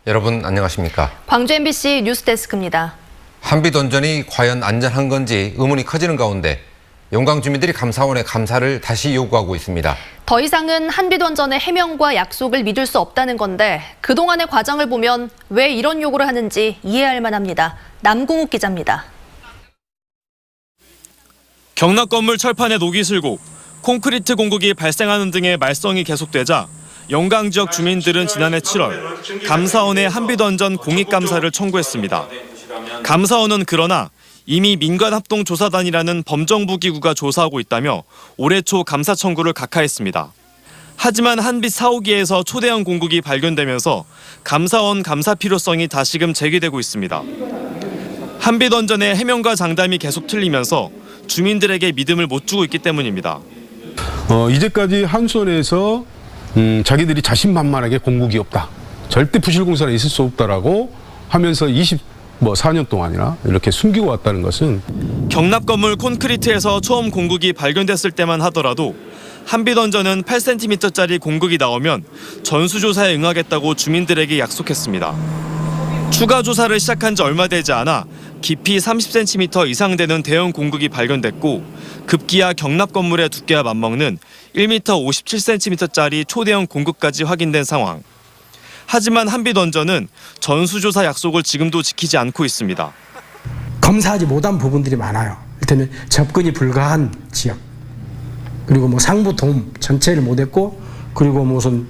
여러분 안녕하십니까? 광주 MBC 뉴스데스크입니다. 한빛원전이 과연 안전한 건지 의문이 커지는 가운데 용강 주민들이 감사원에 감사를 다시 요구하고 있습니다. 더 이상은 한빛원전의 해명과 약속을 믿을 수 없다는 건데 그동안의 과정을 보면 왜 이런 요구를 하는지 이해할 만합니다. 남궁욱 기자입니다. 경납 건물 철판에 녹이 슬고 콘크리트 공국이 발생하는 등의 말썽이 계속되자 영강 지역 주민들은 지난해 7월 감사원에 한빛원전 공익감사를 청구했습니다. 감사원은 그러나 이미 민간합동조사단이라는 범정부 기구가 조사하고 있다며 올해 초 감사 청구를 각하했습니다. 하지만 한빛 4호기에서 초대형 공국이 발견되면서 감사원 감사 필요성이 다시금 제기되고 있습니다. 한빛원전의 해명과 장담이 계속 틀리면서 주민들에게 믿음을 못 주고 있기 때문입니다. 이제까지 한수원에서 자기들이 자신만만하게 공국이 없다. 절대 부실공사는 있을 수 없다라고 하면서 4년 동안이나 이렇게 숨기고 왔다는 것은 경납 건물 콘크리트에서 처음 공국이 발견됐을 때만 하더라도 한빛원전은 8cm짜리 공국이 나오면 전수조사에 응하겠다고 주민들에게 약속했습니다. 추가 조사를 시작한 지 얼마 되지 않아 깊이 30cm 이상 되는 대형 공국이 발견됐고 급기야 경납 건물의 두께와 맞먹는 1m 57cm짜리 초대형 공국까지 확인된 상황. 하지만 한빛원전은 전수조사 약속을 지금도 지키지 않고 있습니다. 검사하지 못한 부분들이 많아요. 이를테면 접근이 불가한 지역, 그리고 상부돔 전체를 못했고, 그리고 무슨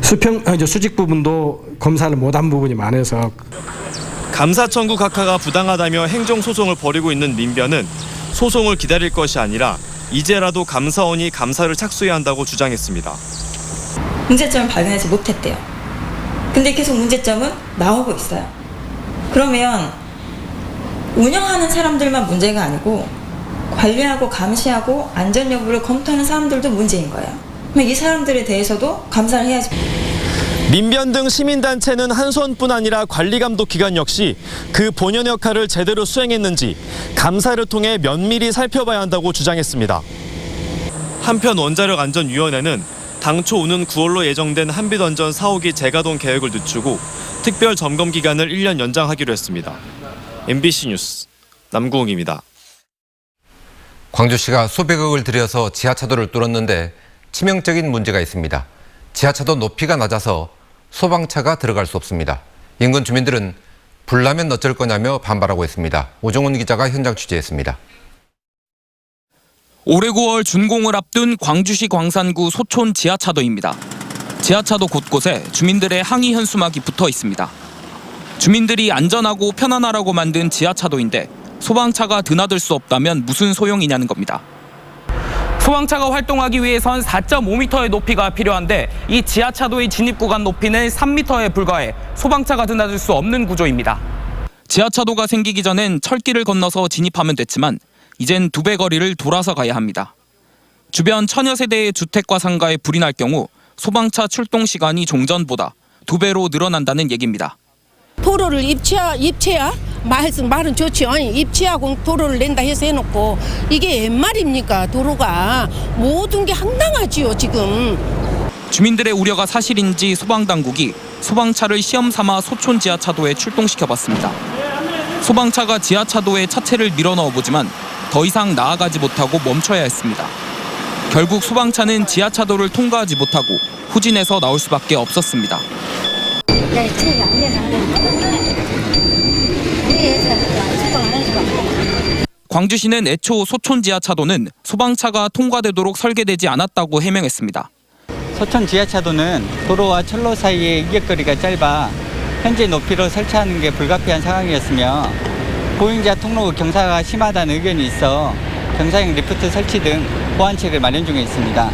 수직 부분도 검사를 못한 부분이 많아서 감사 청구 각하가 부당하다며 행정소송을 벌이고 있는 민변은 소송을 기다릴 것이 아니라 이제라도 감사원이 감사를 착수해야 한다고 주장했습니다. 문제점을 발견하지 못했대요. 근데 계속 문제점은 나오고 있어요. 그러면 운영하는 사람들만 문제가 아니고 관리하고 감시하고 안전 여부를 검토하는 사람들도 문제인 거예요. 그럼 이 사람들에 대해서도 감사를 해야지. 민변 등 시민단체는 한수원뿐 아니라 관리감독기관 역시 그 본연 역할을 제대로 수행했는지 감사를 통해 면밀히 살펴봐야 한다고 주장했습니다. 한편 원자력안전위원회는 당초 오는 9월로 예정된 한빛원전 4호기 재가동 계획을 늦추고 특별 점검 기간을 1년 연장하기로 했습니다. MBC 뉴스 남궁욱입니다. 광주시가 수백억을 들여서 지하차도를 뚫었는데 치명적인 문제가 있습니다. 지하차도 높이가 낮아서 소방차가 들어갈 수 없습니다. 인근 주민들은 불나면 어쩔 거냐며 반발하고 있습니다. 오정훈 기자가 현장 취재했습니다. 올해 9월 준공을 앞둔 광주시 광산구 소촌 지하차도입니다. 지하차도 곳곳에 주민들의 항의 현수막이 붙어 있습니다. 주민들이 안전하고 편안하라고 만든 지하차도인데 소방차가 드나들 수 없다면 무슨 소용이냐는 겁니다. 소방차가 활동하기 위해선 4.5m의 높이가 필요한데 이 지하차도의 진입 구간 높이는 3m에 불과해 소방차가 드나들 수 없는 구조입니다. 지하차도가 생기기 전엔 철길을 건너서 진입하면 됐지만 이젠 2배 거리를 돌아서 가야 합니다. 주변 천여 세대의 주택과 상가에 불이 날 경우 소방차 출동 시간이 종전보다 2배로 늘어난다는 얘기입니다. 도로를 입체야? 말은 좋지요. 입체하고 도로를 낸다 해서 해놓고 이게 웬 말입니까? 도로가 모든 게 황당하지요 지금. 주민들의 우려가 사실인지 소방당국이 소방차를 시험 삼아 소촌 지하차도에 출동시켜봤습니다. 소방차가 지하차도에 차체를 밀어넣어 보지만 더 이상 나아가지 못하고 멈춰야 했습니다. 결국 소방차는 지하차도를 통과하지 못하고 후진해서 나올 수밖에 없었습니다. 광주시는 애초 소촌 지하차도는 소방차가 통과되도록 설계되지 않았다고 해명했습니다. 소촌 지하차도는 도로와 철로 사이의 이격거리가 짧아 현재 높이로 설치하는 게 불가피한 상황이었으며 보행자 통로 경사가 심하다는 의견이 있어 경사형 리프트 설치 등 보완책을 마련 중에 있습니다.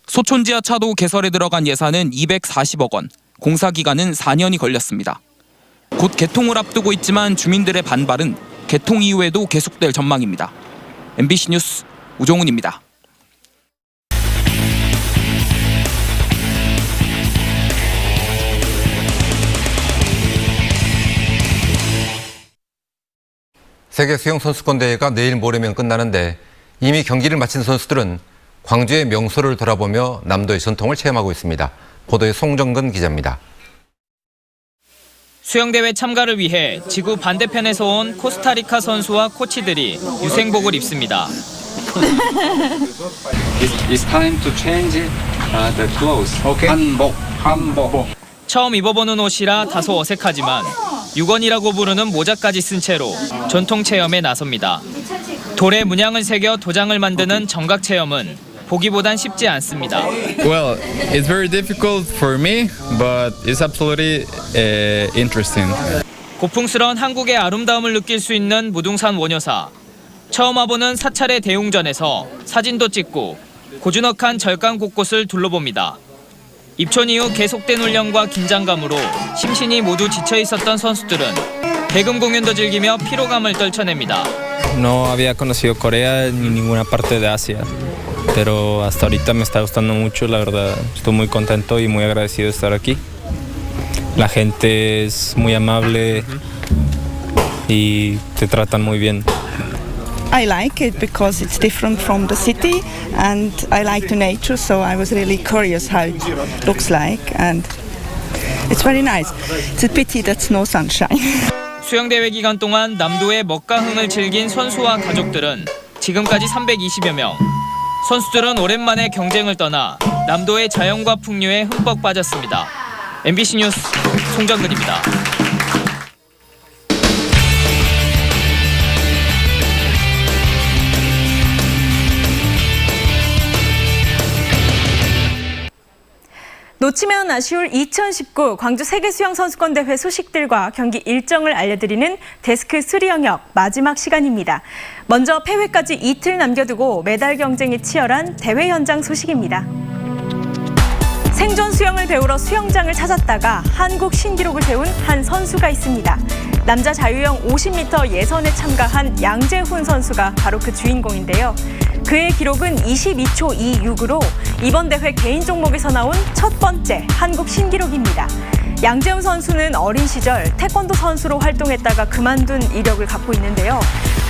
소촌 지하차도 개설에 들어간 예산은 240억 원, 공사 기간은 4년이 걸렸습니다. 곧 개통을 앞두고 있지만 주민들의 반발은 개통 이후에도 계속될 전망입니다. MBC 뉴스 우종훈입니다. 세계 수영 선수권 대회가 내일 모레면 끝나는데 이미 경기를 마친 선수들은 광주의 명소를 돌아보며 남도의 전통을 체험하고 있습니다. 보도에 송정근 기자입니다. 수영대회 참가를 위해 지구 반대편에서 온 코스타리카 선수와 코치들이 유생복을 입습니다. It's time to change the clothes. Okay. 한복. 처음 입어보는 옷이라 다소 어색하지만 유건이라고 부르는 모자까지 쓴 채로 전통 체험에 나섭니다. 돌에 문양을 새겨 도장을 만드는 정각 체험은 보기보단 쉽지 않습니다. Well, it's very difficult for me, but it's absolutely interesting. 고풍스러운 한국의 아름다움을 느낄 수 있는 무등산 원효사. 처음 와보는 사찰의 대웅전에서 사진도 찍고 고즈넉한 절간 곳곳을 둘러봅니다. 입촌 이후 계속된 훈련과 긴장감으로 심신이 모두 지쳐 있었던 선수들은 대금 공연도 즐기며 피로감을 떨쳐냅니다. No había conocido Corea ni ninguna parte de Asia, pero hasta ahorita me está gustando mucho, la verdad. Estoy muy contento y muy agradecido de estar aquí. La gente es muy amable y te tratan muy bien. I like it because it's different from the city and I like the nature, so I was really curious how it looks like and it's very nice. It's a pity that's no sunshine. 수영대회 기간 동안 남도의 먹과 흥을 즐긴 선수와 가족들은 지금까지 320여 명. 선수들은 오랜만에 경쟁을 떠나 남도의 자연과 풍류에 흠뻑 빠졌습니다. MBC 뉴스 송정근입니다. 놓치면 아쉬울 2019 광주 세계수영선수권대회 소식들과 경기 일정을 알려드리는 데스크 3 영역 마지막 시간입니다. 먼저 폐회까지 이틀 남겨두고 메달 경쟁이 치열한 대회 현장 소식입니다. 생존 수영을 배우러 수영장을 찾았다가 한국 신기록을 세운 한 선수가 있습니다. 남자 자유형 50m 예선에 참가한 양재훈 선수가 바로 그 주인공인데요. 그의 기록은 22초 26으로 이번 대회 개인 종목에서 나온 첫 번째 한국 신기록입니다. 양재훈 선수는 어린 시절 태권도 선수로 활동했다가 그만둔 이력을 갖고 있는데요.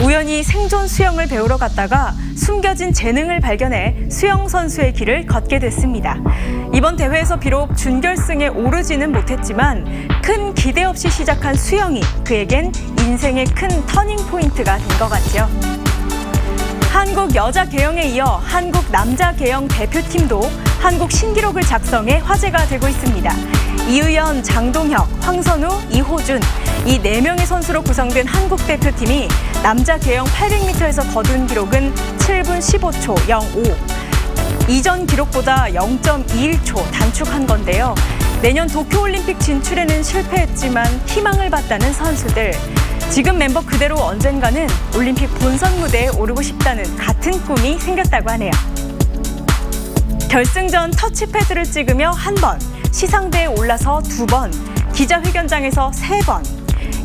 우연히 생존 수영을 배우러 갔다가 숨겨진 재능을 발견해 수영 선수의 길을 걷게 됐습니다. 이번 대회에서 비록 준결승에 오르지는 못했지만 큰 기대 없이 시작한 수영이 그에겐 인생의 큰 터닝 포인트가 된 것 같죠. 한국 여자 계영에 이어 한국 남자 계영 대표팀도 한국 신기록을 작성해 화제가 되고 있습니다. 이의연, 장동혁, 황선우, 이호준 이 4명의 선수로 구성된 한국 대표팀이 남자 계영 800m에서 거둔 기록은 7분 15초 05. 이전 기록보다 0.21초 단축한 건데요. 내년 도쿄올림픽 진출에는 실패했지만 희망을 봤다는 선수들. 지금 멤버 그대로 언젠가는 올림픽 본선 무대에 오르고 싶다는 같은 꿈이 생겼다고 하네요. 결승전 터치패드를 찍으며 1번, 시상대에 올라서 2번, 기자회견장에서 3번.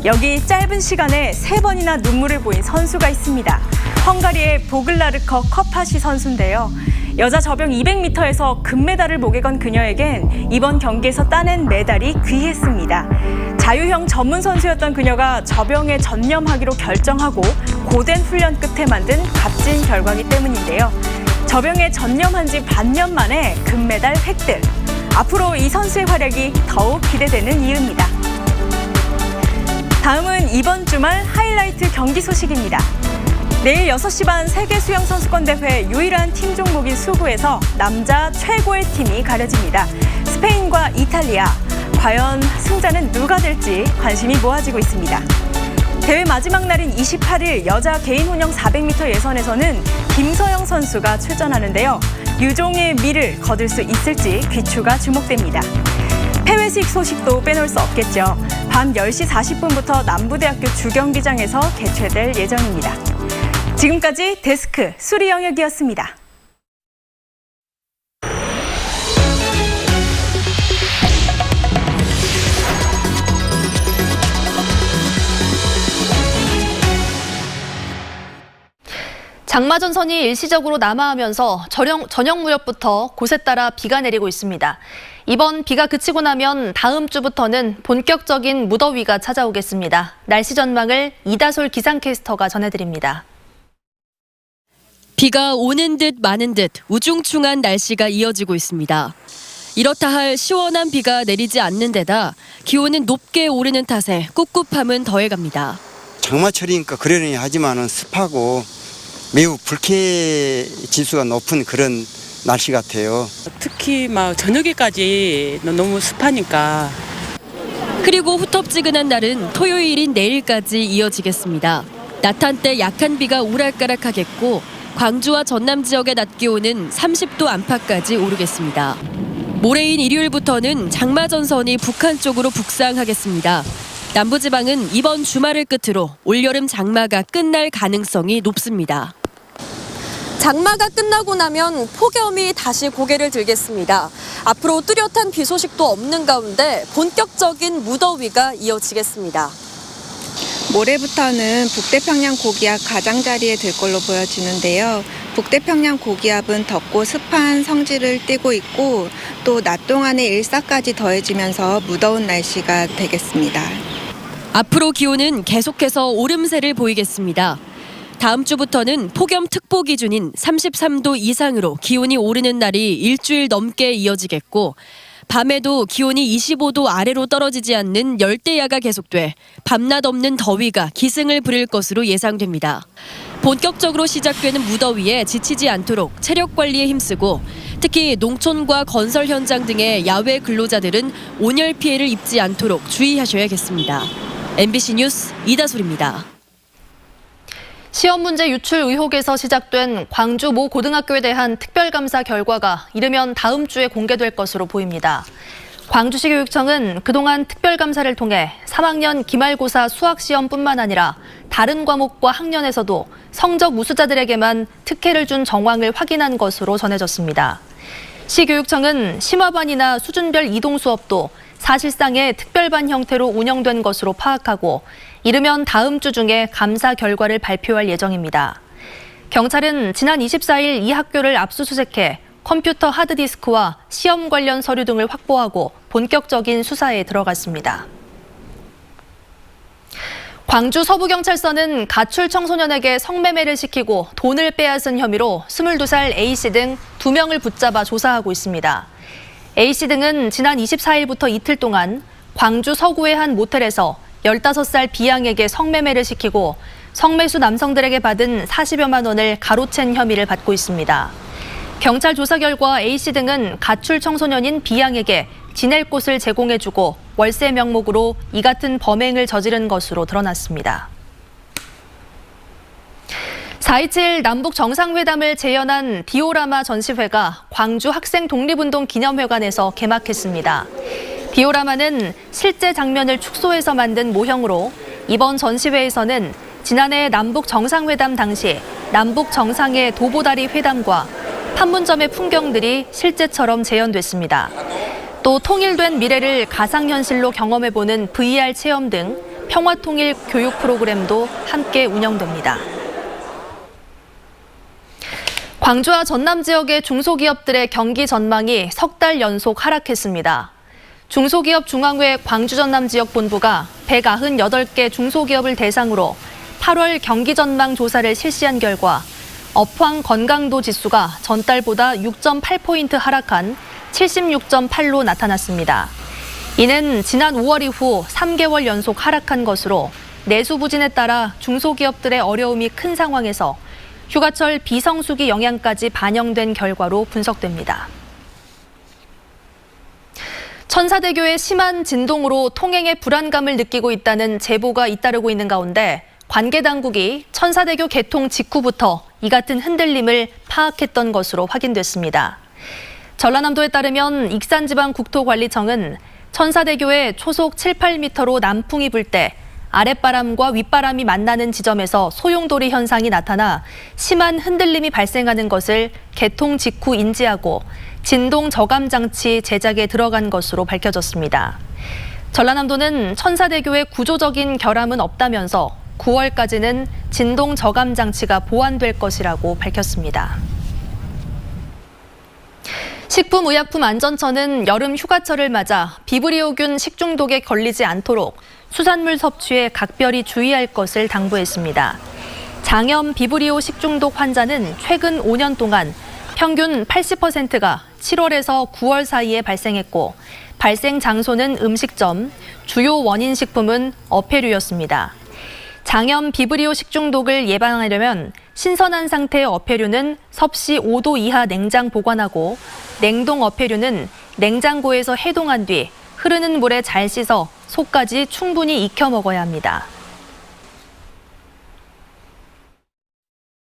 여기 짧은 시간에 3번이나 눈물을 보인 선수가 있습니다. 헝가리의 보글라르커 커파시 선수인데요. 여자 접영 200m에서 금메달을 목에 건 그녀에겐 이번 경기에서 따낸 메달이 귀했습니다. 자유형 전문 선수였던 그녀가 접영에 전념하기로 결정하고 고된 훈련 끝에 만든 값진 결과이기 때문인데요. 접영에 전념한 지 반년 만에 금메달 획득. 앞으로 이 선수의 활약이 더욱 기대되는 이유입니다. 다음은 이번 주말 하이라이트 경기 소식입니다. 내일 6시 반 세계수영선수권대회 유일한 팀 종목인 수구에서 남자 최고의 팀이 가려집니다. 스페인과 이탈리아. 과연 승자는 누가 될지 관심이 모아지고 있습니다. 대회 마지막 날인 28일 여자 개인 혼영 400m 예선에서는 김서영 선수가 출전하는데요. 유종의 미를 거둘 수 있을지 귀추가 주목됩니다. 폐회식 소식도 빼놓을 수 없겠죠. 밤 10시 40분부터 남부대학교 주경기장에서 개최될 예정입니다. 지금까지 데스크 수리 영역이었습니다. 장마전선이 일시적으로 남하하면서 저녁 무렵부터 곳에 따라 비가 내리고 있습니다. 이번 비가 그치고 나면 다음 주부터는 본격적인 무더위가 찾아오겠습니다. 날씨 전망을 이다솔 기상캐스터가 전해드립니다. 비가 오는 듯 마는 듯 우중충한 날씨가 이어지고 있습니다. 이렇다 할 시원한 비가 내리지 않는 데다 기온은 높게 오르는 탓에 꿉꿉함은 더해갑니다. 장마철이니까 그러려니 하지만은 습하고 매우 불쾌 지수가 높은 그런 날씨 같아요. 특히 막 저녁에까지 너무 습하니까. 그리고 후텁지근한 날은 토요일인 내일까지 이어지겠습니다. 낮 한때 약한 비가 오락가락하겠고 광주와 전남 지역의 낮 기온은 30도 안팎까지 오르겠습니다. 모레인 일요일부터는 장마전선이 북한 쪽으로 북상하겠습니다. 남부지방은 이번 주말을 끝으로 올여름 장마가 끝날 가능성이 높습니다. 장마가 끝나고 나면 폭염이 다시 고개를 들겠습니다. 앞으로 뚜렷한 비 소식도 없는 가운데 본격적인 무더위가 이어지겠습니다. 모레부터는 북태평양 고기압 가장자리에 들 걸로 보여지는데요. 북태평양 고기압은 덥고 습한 성질을 띠고 있고 또 낮 동안의 일사까지 더해지면서 무더운 날씨가 되겠습니다. 앞으로 기온은 계속해서 오름세를 보이겠습니다. 다음 주부터는 폭염특보 기준인 33도 이상으로 기온이 오르는 날이 일주일 넘게 이어지겠고 밤에도 기온이 25도 아래로 떨어지지 않는 열대야가 계속돼 밤낮 없는 더위가 기승을 부릴 것으로 예상됩니다. 본격적으로 시작되는 무더위에 지치지 않도록 체력 관리에 힘쓰고 특히 농촌과 건설 현장 등의 야외 근로자들은 온열 피해를 입지 않도록 주의하셔야겠습니다. MBC 뉴스 이다솔입니다. 시험 문제 유출 의혹에서 시작된 광주 모 고등학교에 대한 특별감사 결과가 이르면 다음 주에 공개될 것으로 보입니다. 광주시 교육청은 그동안 특별감사를 통해 3학년 기말고사 수학시험뿐만 아니라 다른 과목과 학년에서도 성적 우수자들에게만 특혜를 준 정황을 확인한 것으로 전해졌습니다. 시교육청은 심화반이나 수준별 이동 수업도 사실상의 특별반 형태로 운영된 것으로 파악하고 이르면 다음 주 중에 감사 결과를 발표할 예정입니다. 경찰은 지난 24일 이 학교를 압수수색해 컴퓨터 하드디스크와 시험 관련 서류 등을 확보하고 본격적인 수사에 들어갔습니다. 광주 서부경찰서는 가출 청소년에게 성매매를 시키고 돈을 빼앗은 혐의로 22살 A씨 등 2명을 붙잡아 조사하고 있습니다. A씨 등은 지난 24일부터 이틀 동안 광주 서구의 한 모텔에서 15살 B양에게 성매매를 시키고 성매수 남성들에게 받은 40여만 원을 가로챈 혐의를 받고 있습니다. 경찰 조사 결과 A씨 등은 가출 청소년인 B양에게 지낼 곳을 제공해주고 월세 명목으로 이 같은 범행을 저지른 것으로 드러났습니다. 4.27 남북 정상회담을 재현한 디오라마 전시회가 광주 학생 독립운동 기념회관에서 개막했습니다. 디오라마는 실제 장면을 축소해서 만든 모형으로 이번 전시회에서는 지난해 남북 정상회담 당시 남북 정상의 도보다리 회담과 판문점의 풍경들이 실제처럼 재현됐습니다. 또 통일된 미래를 가상현실로 경험해보는 VR 체험 등 평화통일 교육 프로그램도 함께 운영됩니다. 광주와 전남 지역의 중소기업들의 경기 전망이 석 달 연속 하락했습니다. 중소기업 중앙회 광주 전남 지역 본부가 198개 중소기업을 대상으로 8월 경기 전망 조사를 실시한 결과 업황 건강도 지수가 전달보다 6.8포인트 하락한 76.8로 나타났습니다. 이는 지난 5월 이후 3개월 연속 하락한 것으로 내수 부진에 따라 중소기업들의 어려움이 큰 상황에서 휴가철 비성수기 영향까지 반영된 결과로 분석됩니다. 천사대교의 심한 진동으로 통행에 불안감을 느끼고 있다는 제보가 잇따르고 있는 가운데 관계 당국이 천사대교 개통 직후부터 이 같은 흔들림을 파악했던 것으로 확인됐습니다. 전라남도에 따르면 익산지방국토관리청은 천사대교에 초속 7, 8m로 남풍이 불 때 아랫바람과 윗바람이 만나는 지점에서 소용돌이 현상이 나타나 심한 흔들림이 발생하는 것을 개통 직후 인지하고 진동 저감 장치 제작에 들어간 것으로 밝혀졌습니다. 전라남도는 천사대교에 구조적인 결함은 없다면서 9월까지는 진동 저감 장치가 보완될 것이라고 밝혔습니다. 식품의약품안전처는 여름 휴가철을 맞아 비브리오균 식중독에 걸리지 않도록 수산물 섭취에 각별히 주의할 것을 당부했습니다. 장염 비브리오 식중독 환자는 최근 5년 동안 평균 80%가 7월에서 9월 사이에 발생했고 발생 장소는 음식점, 주요 원인 식품은 어패류였습니다. 장염 비브리오 식중독을 예방하려면 신선한 상태의 어패류는 섭씨 5도 이하 냉장 보관하고 냉동 어패류는 냉장고에서 해동한 뒤 흐르는 물에 잘 씻어 속까지 충분히 익혀 먹어야 합니다.